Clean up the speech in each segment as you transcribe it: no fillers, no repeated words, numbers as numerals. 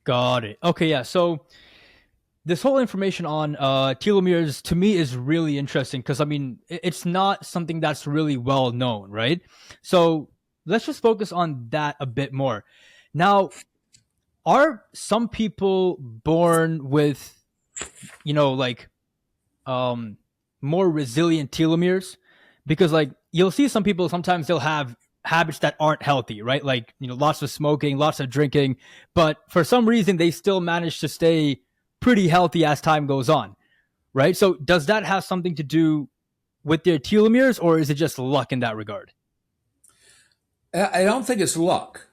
Got it. Okay, yeah. So this whole information on telomeres to me is really interesting because I mean it's not something that's really well known, right? So let's just focus on that a bit more. Now, are some people born with like um more resilient telomeres? Because like you'll see some people sometimes they'll have habits that aren't healthy, right? Like lots of smoking, lots of drinking, but for some reason they still manage to stay pretty healthy as time goes on, right? So does that have something to do with their telomeres, or is it just luck in that regard? I don't think it's luck.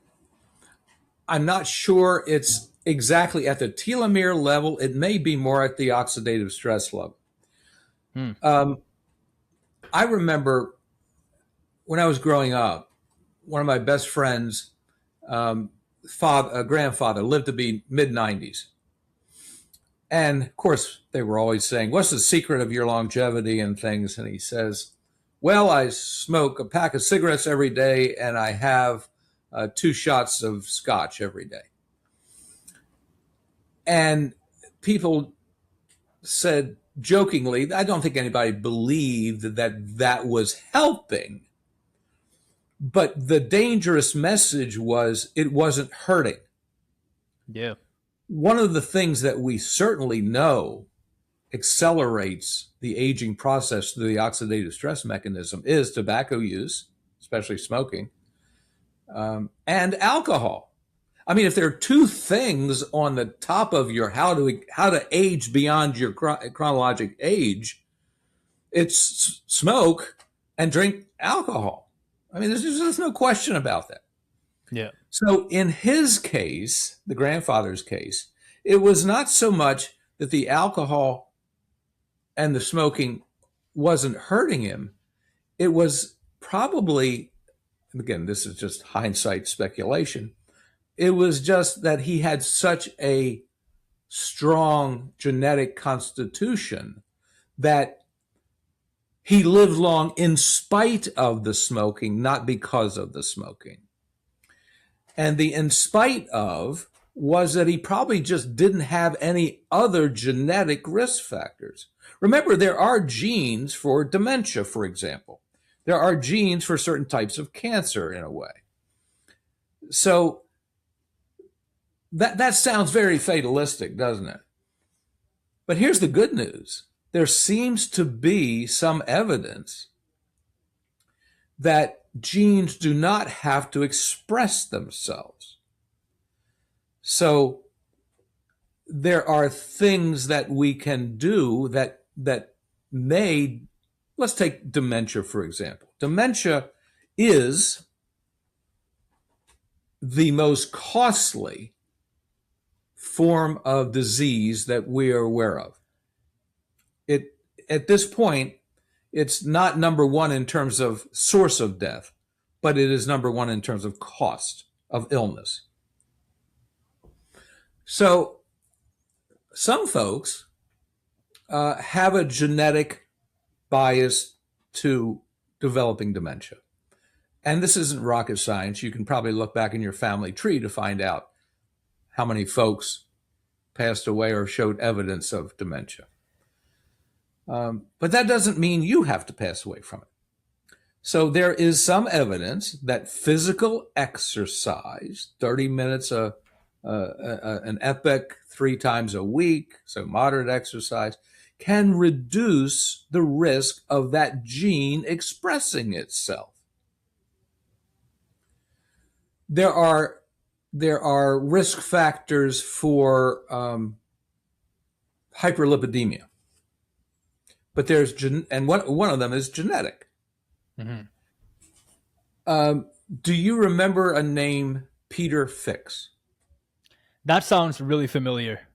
I'm not sure it's exactly at the telomere level. It may be more at the oxidative stress level. Hmm. Um, I remember when I was growing up, one of my best friends, grandfather, lived to be mid 90s. And of course, they were always saying, "What's the secret of your longevity and things?" And he says, "Well, I smoke a pack of cigarettes every day and I have 2 shots of scotch every day." And people said jokingly, I don't think anybody believed that that was helping. But the dangerous message was it wasn't hurting. Yeah. One of the things that we certainly know accelerates the aging process through the oxidative stress mechanism is tobacco use, especially smoking, and alcohol. I mean, if there are two things on the top of your how to age beyond your chronologic age, it's smoke and drink alcohol. I mean, there's no question about that. Yeah. So in his case, the grandfather's case, it was not so much that the alcohol and the smoking wasn't hurting him. It was probably, and again, this is just hindsight speculation, it was just that he had such a strong genetic constitution that he lived long in spite of the smoking, not because of the smoking. And the in spite of was that he probably just didn't have any other genetic risk factors. Remember, there are genes for dementia, for example. There are genes for certain types of cancer in a way. So that sounds very fatalistic, doesn't it? But here's the good news. There seems to be some evidence that genes do not have to express themselves. So there are things that we can do that may, let's take dementia for example. Dementia is the most costly form of disease that we are aware of. It at this point, it's not number one in terms of source of death, but it is number one in terms of cost of illness. So some folks have a genetic bias to developing dementia. And this isn't rocket science. You can probably look back in your family tree to find out how many folks passed away or showed evidence of dementia. But that doesn't mean you have to pass away from it. So there is some evidence that physical exercise, 30 minutes an epoch 3 times a week, so moderate exercise, can reduce the risk of that gene expressing itself. There are risk factors for hyperlipidemia, but and one of them is genetic. Hmm. Do you remember a name, Peter Fix? That sounds really familiar.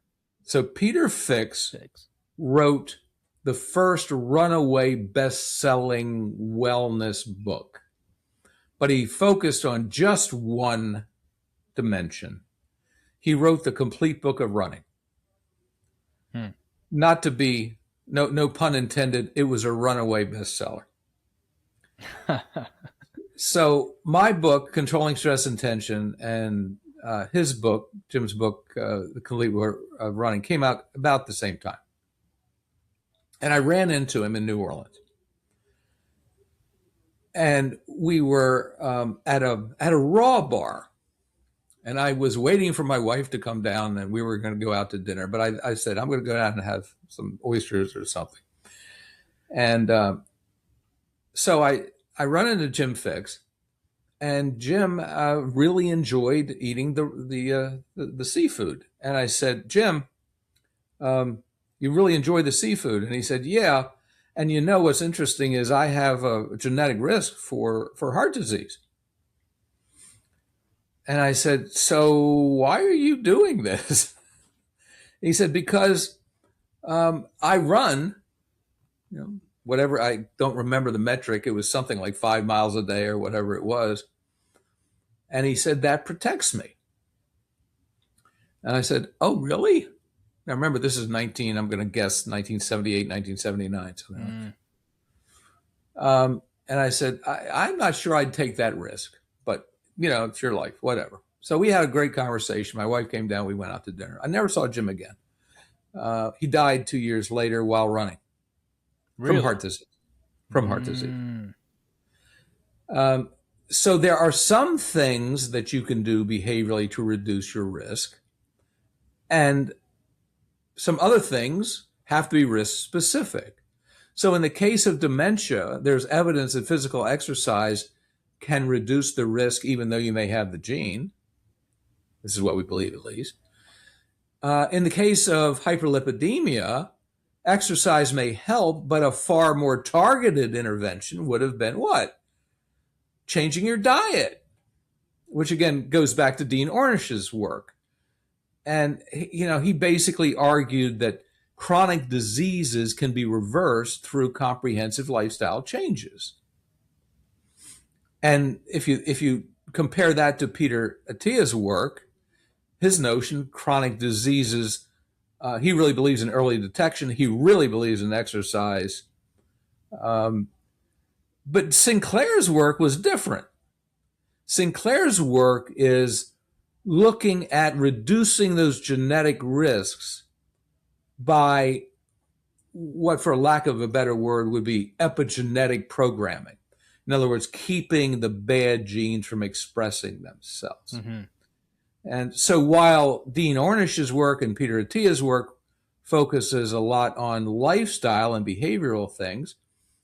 So Peter Fix Six. wrote the first runaway best-selling wellness book, but he focused on just one dimension. He wrote the complete book of running. Hmm. Not to be, no pun intended, it was a runaway bestseller. So my book, Controlling Stress and Tension, and his book, Jim's book, The Complete War of Running, came out about the same time. And I ran into him in New Orleans. And we were at a raw bar. And I was waiting for my wife to come down, and we were going to go out to dinner. But I said, I'm going to go down and have some oysters or something. And so I run into Jim Fix, and Jim really enjoyed eating the seafood. And I said, Jim, you really enjoy the seafood? And he said, yeah. And you know what's interesting is I have a genetic risk for heart disease. And I said, so why are you doing this? He said, because I run, whatever, I don't remember the metric. It was something like 5 miles a day or whatever it was. And he said, that protects me. And I said, oh, really? Now remember, this is I'm going to guess 1978, 1979, something like that. And I said, I'm not sure I'd take that risk, but it's your life, whatever. So we had a great conversation. My wife came down, we went out to dinner. I never saw Jim again. He died 2 years later while running. Really? From heart disease. Heart disease. So there are some things that you can do behaviorally to reduce your risk. And some other things have to be risk specific. So in the case of dementia, there's evidence that physical exercise can reduce the risk even though you may have the gene. This is what we believe, at least. In the case of hyperlipidemia, exercise may help, but a far more targeted intervention would have been what? Changing your diet, which again goes back to Dean Ornish's work. And he basically argued that chronic diseases can be reversed through comprehensive lifestyle changes. And if you compare that to Peter Attia's work, his notion, chronic diseases, he really believes in early detection. He really believes in exercise. But Sinclair's work was different. Sinclair's work is looking at reducing those genetic risks by what, for lack of a better word, would be epigenetic programming. In other words, keeping the bad genes from expressing themselves. Mm-hmm. And so while Dean Ornish's work and Peter Attia's work focuses a lot on lifestyle and behavioral things,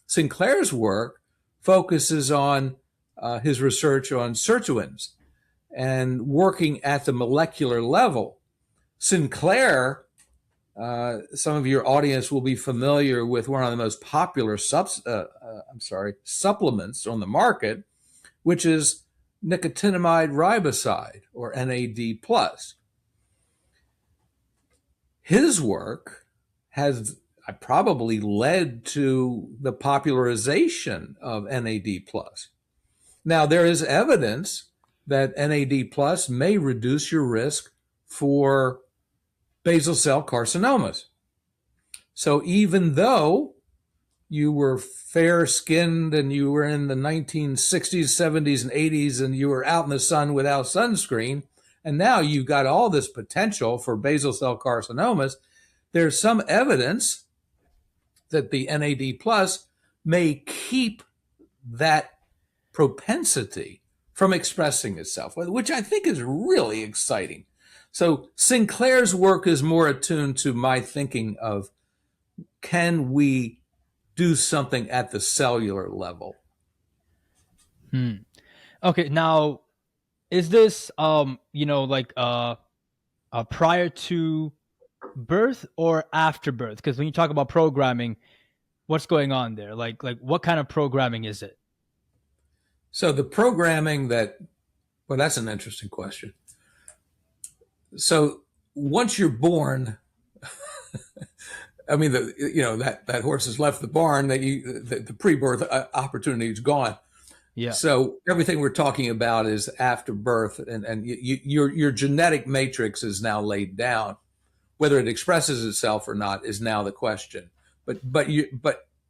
Sinclair's work focuses on his research on sirtuins and working at the molecular level. Sinclair, some of your audience will be familiar with one of the most popular supplements on the market, which is nicotinamide riboside, or NAD+. His work has probably led to the popularization of NAD+. Now, there is evidence that NAD+ may reduce your risk for basal cell carcinomas. So even though you were fair-skinned and you were in the 1960s, 70s, and 80s, and you were out in the sun without sunscreen, and now you've got all this potential for basal cell carcinomas, there's some evidence that the NAD+ may keep that propensity from expressing itself, which I think is really exciting. So Sinclair's work is more attuned to my thinking of, can we do something at the cellular level? Okay, now, is this prior to birth or after birth? Because when you talk about programming, what's going on there? Like what kind of programming is it? So the programming that's an interesting question. So once you're born, I mean, that horse has left the barn, the pre-birth opportunity is gone. Yeah. So everything we're talking about is after birth, and your genetic matrix is now laid down. Whether it expresses itself or not is now the question. But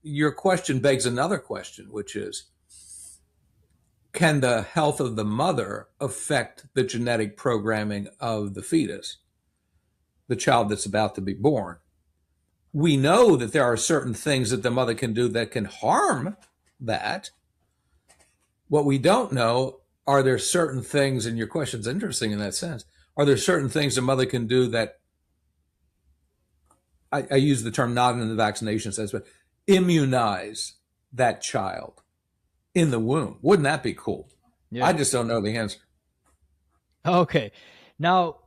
your question begs another question, which is, can the health of the mother affect the genetic programming of the fetus, the child that's about to be born? We know that there are certain things that the mother can do that can harm that. What we don't know, are there certain things, and your question's interesting in that sense, are there certain things the mother can do that, I use the term not in the vaccination sense, but immunize that child in the womb? Wouldn't that be cool? I Yeah. just don't know the answer. Okay. Now,